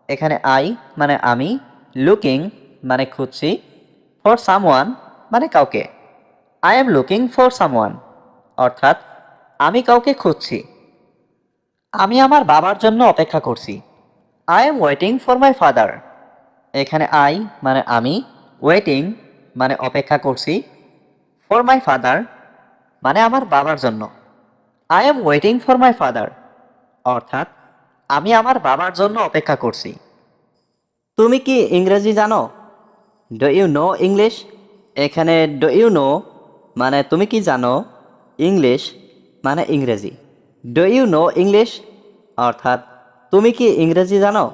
এখানে আই মানে আমি, লুকিং মানে খুঁজছি, ফর সামওয়ান মানে কাউকে। I am looking for someone অর্থাৎ আমি কাউকে খুঁজছি। আমি আমার বাবার জন্য অপেক্ষা করছি। I am waiting for my father. এখানে আই মানে আমি, ওয়েটিং মানে অপেক্ষা করছি, ফর মাই ফাদার মানে আমার বাবার জন্য। I am waiting for my father অর্থাৎ আমি আমার বাবার জন্য অপেক্ষা করছি। তুমি কি ইংরেজি জানো? Do you know English? এখানে ডু ইউ নো মানে তুমি কি জানো, ইংলিশ মানে ইংরেজি। ডু ইউ নো ইংলিশ অর্থাৎ তুমি কি ইংরেজি জানো?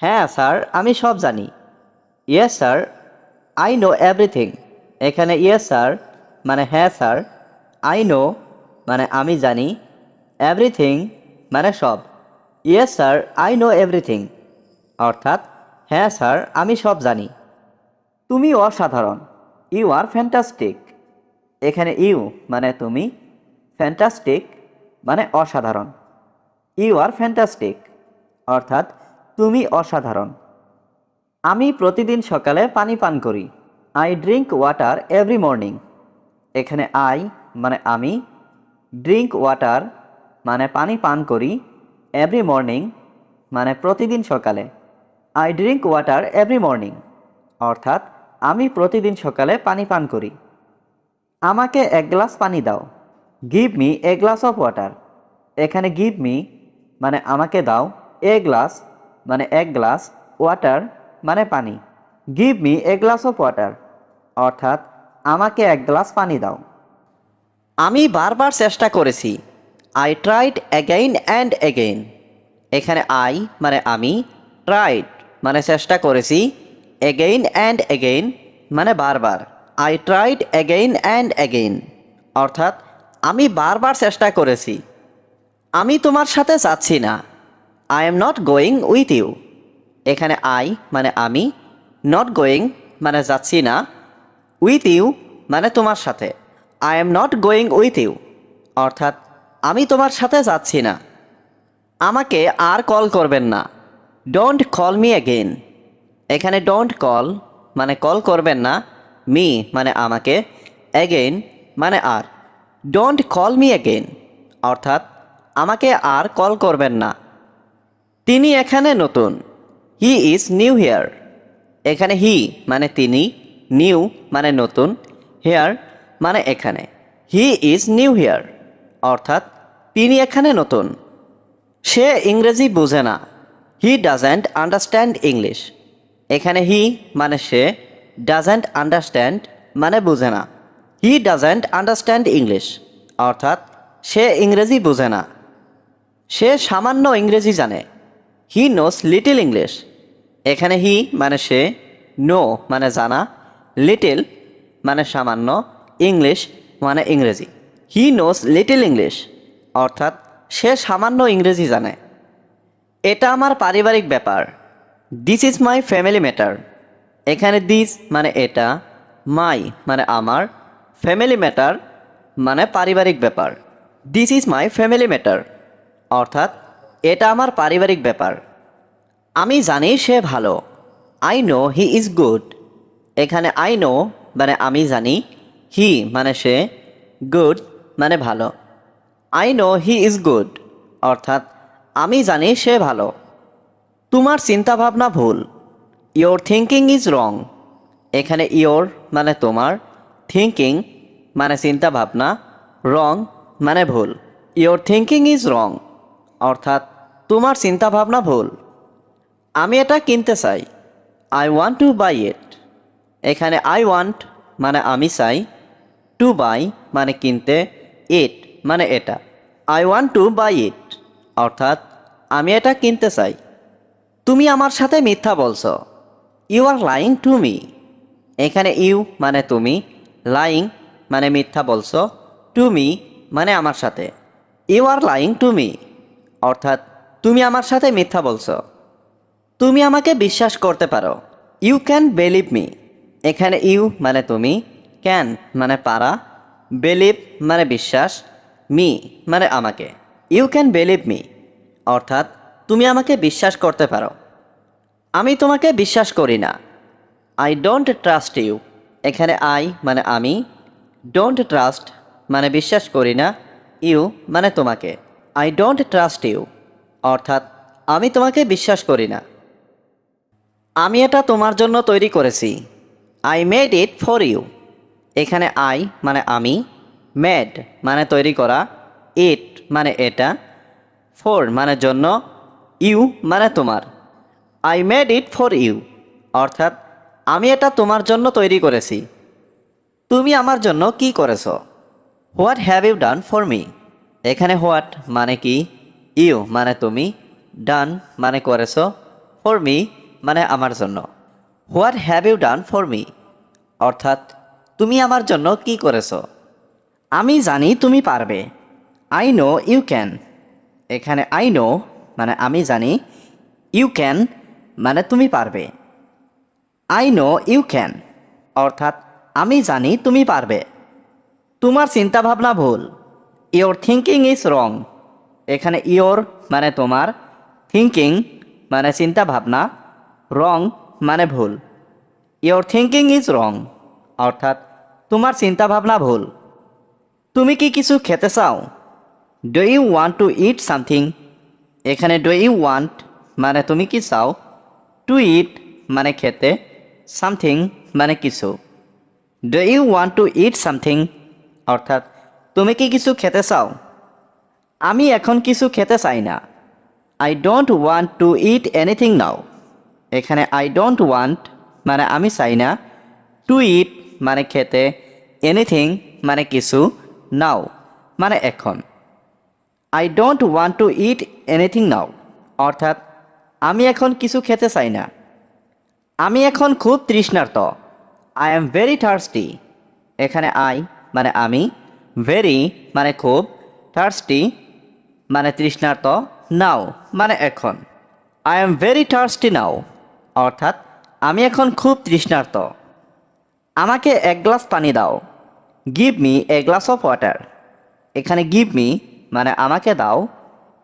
হ্যাঁ স্যার, আমি সব জানি। Yes sir, I know everything. এখানে ইয়েস স্যার মানে হ্যাঁ স্যার, আই নো মানে আমি জানি, এভরিথিং মানে সব, yes sir I know everything অর্থাৎ হ্যাঁ স্যার আমি সব জানি। তুমি অসাধারণ, ইউ আর ফ্যান্টাস্টিক। এখানে ইউ মানে তুমি, ফ্যান্টাস্টিক মানে অসাধারণ। ইউ আর ফ্যান্টাস্টিক অর্থাৎ তুমি অসাধারণ। আমি প্রতিদিন সকালে পানি পান করি, I drink water every morning. এখানে আই মানে আমি, ড্রিঙ্ক ওয়াটার মানে পানি পান করি, এভরি মর্নিং মানে প্রতিদিন সকালে। I drink water every morning অর্থাৎ আমি প্রতিদিন সকালে পানি পান করি। আমাকে এক গ্লাস পানি দাও, give me a glass of water. এখানে গিভ মি মানে আমাকে দাও, এ গ্লাস মানে এক গ্লাস, ওয়াটার মানে পানি। Give me a glass of water অর্থাৎ আমাকে এক গ্লাস পানি দাও। আমি বারবার চেষ্টা করেছি, I tried again and again. এখানে আই মানে আমি, ট্রাইড মানে চেষ্টা করেছি, অ্যাগেইন অ্যান্ড অ্যাগেইন মানে বারবার। I tried again and again অর্থাৎ আমি বারবার চেষ্টা করেছি। আমি তোমার সাথে যাচ্ছি না, I am not going with you. এখানে আই মানে আমি, নট গোয়িং মানে যাচ্ছি না, উইথ ইউ মানে তোমার সাথে। I am not going with you অর্থাৎ আমি তোমার সাথে যাচ্ছি না। আমাকে আর কল করবেন না, ডোন্ট কল মি অ্যাগেইন। এখানে ডোন্ট কল মানে কল করবেন না, মি মানে আমাকে, অ্যাগেইন মানে আর। ডোন্ট কল মি অ্যাগেইন অর্থাৎ আমাকে আর কল করবেন না। তিনি এখানে নতুন, হি ইজ নিউ হেয়ার। এখানে হি মানে তিনি, নিউ মানে নতুন, হেয়ার মানে এখানে। হি ইজ নিউ হেয়ার অর্থাৎ তিনি এখানে নতুন। সে ইংরেজি বোঝে না, হি ডাজেন্ট আন্ডারস্ট্যান্ড ইংলিশ। এখানে হি মানে সে, ডাজেন্ট আন্ডারস্ট্যান্ড মানে বোঝে না। হি ডাজেন্ট আন্ডারস্ট্যান্ড ইংলিশ অর্থাৎ সে ইংরেজি বোঝে না। সে সামান্য ইংরেজি জানে, হি নোস লিটল ইংলিশ। এখানে হি মানে সে, নো মানে জানা, লিটল মানে সামান্য, ইংলিশ মানে ইংরেজি। হি নোস লিটল ইংলিশ অর্থাৎ সে সামান্য ইংরেজি জানে। এটা আমার পারিবারিক ব্যাপার, this is my family matter. এখানে দিস মানে এটা, মাই মানে আমার, ফ্যামিলি ম্যাটার মানে পারিবারিক ব্যাপার। This is my family matter অর্থাৎ এটা আমার পারিবারিক ব্যাপার। আমি জানি সে ভালো, I know he is good. এখানে আই নো মানে আমি জানি, হি মানে সে, গুড মানে ভালো। I know he is good অর্থাৎ আমি জানি সে ভালো। তোমার চিন্তাভাবনা ভুল, ইয়োর থিঙ্কিং ইজ রং। এখানে ইয়োর মানে তোমার, থিঙ্কিং মানে চিন্তাভাবনা, রং মানে ভুল। ইয়োর থিঙ্কিং ইজ রং অর্থাৎ তোমার চিন্তাভাবনা ভুল। আমি এটা কিনতে চাই, আই ওয়ান্ট টু বাই ইট। এখানে আই ওয়ান্ট মানে আমি চাই, টু বাই মানে কিনতে, ইট মানে এটা। আই ওয়ান্ট টু বাই ইট অর্থাৎ আমি এটা কিনতে চাই। তুমি আমার সাথে মিথ্যা বলছো, you are lying to me. এখানে ইউ মানে তুমি, লাইং মানে মিথ্যা বলছো, টু মি মানে আমার সাথে। You are lying to me অর্থাৎ তুমি আমার সাথে মিথ্যা বলছো। তুমি আমাকে বিশ্বাস করতে পারো, ইউ ক্যান বিলিভ মি। এখানে ইউ মানে তুমি, ক্যান মানে পারা, বিলিভ মানে বিশ্বাস, মি মানে আমাকে। ইউ ক্যান বিলিভ মি অর্থাৎ তুমি আমাকে বিশ্বাস করতে পারো। আমি তোমাকে বিশ্বাস করি না, আই ডোন্ট ট্রাস্ট ইউ। এখানে আই মানে আমি, ডোন্ট ট্রাস্ট মানে বিশ্বাস করি না, ইউ মানে তোমাকে। আই ডোন্ট ট্রাস্ট ইউ অর্থাৎ আমি তোমাকে বিশ্বাস করি না। আমি এটা তোমার জন্য তৈরি করেছি, I made it for you. এখানে আই মানে আমি, মেড মানে তৈরি করা, ইট মানে এটা, ফর মানে জন্য, ইউ মানে তোমার। I made it for you অর্থাৎ আমি এটা তোমার জন্য তৈরি করেছি। তুমি আমার জন্য কি করেছো, what have you done for me. এখানে হোয়াট মানে কি, ইউ মানে তুমি, ডান মানে করেছো, ফর মি মানে আমার জন্য। What have you done for me অর্থাৎ তুমি আমার জন্য কি করেছো। আমি জানি তুমি পারবে, আই নো ইউ ক্যান। এখানে আই নো মানে আমি জানি, ইউ ক্যান মানে তুমি পারবে। আই নো ইউ ক্যান অর্থাৎ আমি জানি তুমি পারবে। তোমার চিন্তাভাবনা ভুল। Your thinking is wrong. এখানে ইয়োর মানে তোমার, থিঙ্কিং মানে চিন্তাভাবনা, রং মানে ভুল। ইয়োর থিঙ্কিং ইজ রং অর্থাৎ তোমার চিন্তাভাবনা ভুল। তুমি কি কিছু খেতে চাও? Do you want to eat something. এখানে ডু ইউ ওয়ান্ট মানে তুমি কি চাও, টু ইট মানে খেতে, সামথিং মানে কিছু। Do you want to eat something অর্থাৎ তুমি কি কিছু খেতে চাও? আমি এখন কিছু খেতে চাই না। I don't want to eat anything now. এখানে আই ডোন্ট ওয়ান্ট মানে আমি চাই না, টু ইট মানে খেতে, এনিথিং মানে কিছু, নাও মানে এখন। I don't want to eat anything now অর্থাৎ আমি এখন কিছু খেতে চাই না। আমি এখন খুব তৃষ্ণার্ত। I am very thirsty. এখানে আই মানে আমি, ভেরি মানে খুব, থার্স্টি মানে তৃষ্ণার্ত, নাও মানে এখন। আই এম ভেরি থার্স্টি নাও অর্থাৎ আমি এখন খুব তৃষ্ণার্ত। আমাকে এক গ্লাস পানি দাও। Give me a glass of water. এখানে গিভ মি মানে আমাকে দাও,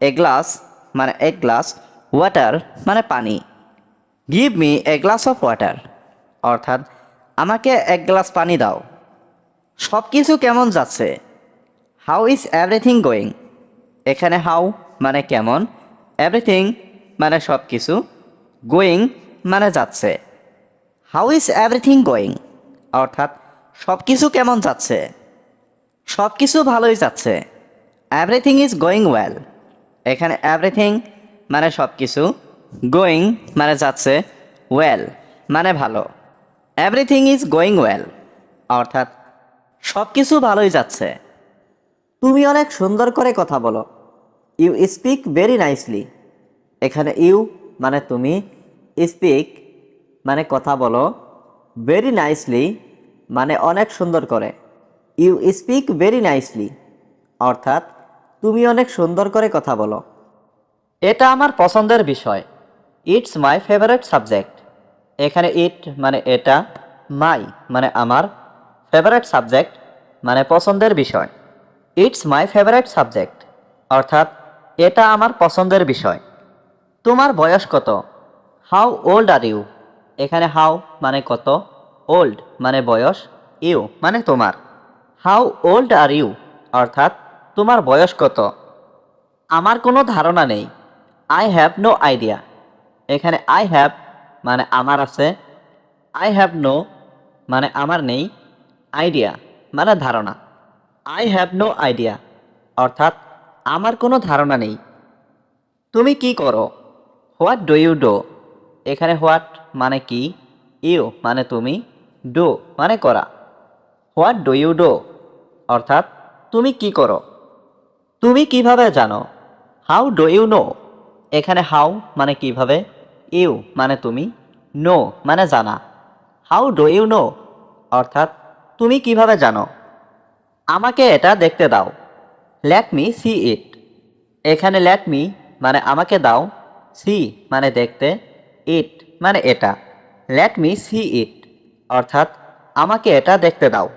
এ গ্লাস মানে এক গ্লাস, ওয়াটার মানে পানি। Give me a glass of water অর্থাৎ আমাকে এক গ্লাস পানি দাও। সব কিছু কেমন যাচ্ছে? How is everything going. এখানে হাউ মানে কেমন, এভরিথিং মানে সব কিছু, গোয়িং মানে যাচ্ছে। হাউ ইজ এভরিথিং গোয়িং অর্থাৎ সব কিছু কেমন যাচ্ছে? সব কিছু ভালোই যাচ্ছে। Everything is going well. এখানে এভরিথিং মানে সব কিছু, গোয়িং মানে যাচ্ছে, ওয়েল মানে ভালো। এভরিথিং ইজ গোয়িং ওয়েল অর্থাৎ সব কিছু ভালোই যাচ্ছে। তুমি অনেক সুন্দর করে কথা বলো। You speak very nicely. এখানে ইউ মানে তুমি, স্পিক মানে কথা বলো, ভেরি নাইসলি মানে অনেক সুন্দর করে। ইউ স্পিক ভেরি নাইসলি অর্থাৎ তুমি অনেক সুন্দর করে কথা বলো। এটা আমার পছন্দের বিষয়। It's my favourite subject. এখানে ইট মানে এটা, মাই মানে আমার, ফেভারিট সাবজেক্ট মানে পছন্দের বিষয়। ইটস মাই ফেভারিট সাবজেক্ট অর্থাৎ এটা আমার পছন্দের বিষয়। তোমার বয়স কত? How old are you. এখানে হাউ মানে কত, ওল্ড মানে বয়স, ইউ মানে তোমার। হাউ ওল্ড আর ইউ অর্থাৎ তোমার বয়স কত? আমার কোনো ধারণা নেই। I have no idea. এখানে আই হ্যাভ মানে আমার আছে, আই হ্যাভ নো মানে আমার নেই, আইডিয়া মানে ধারণা। আই হ্যাভ নো আইডিয়া অর্থাৎ আমার কোনো ধারণা নেই। তুমি কি করো? What do you do. এখানে হোয়াট মানে কি, ইউ মানে তুমি, ডো মানে করা। হোয়াট ডু ইউ ডো অর্থাৎ তুমি কি করো? তুমি কিভাবে জানো? How do you know. এখানে হাউ মানে কিভাবে, ইউ মানে তুমি, নো মানে জানা। হাউ ডু ইউ নো অর্থাৎ তুমি কিভাবে জানো? আমাকে এটা দেখতে দাও। লেট মি সি ইট। এখানে লেট মি মানে আমাকে দাও, সি মানে দেখতে, ইট মানে এটা। লেট মি সি ইট অর্থাৎ আমাকে এটা দেখতে দাও।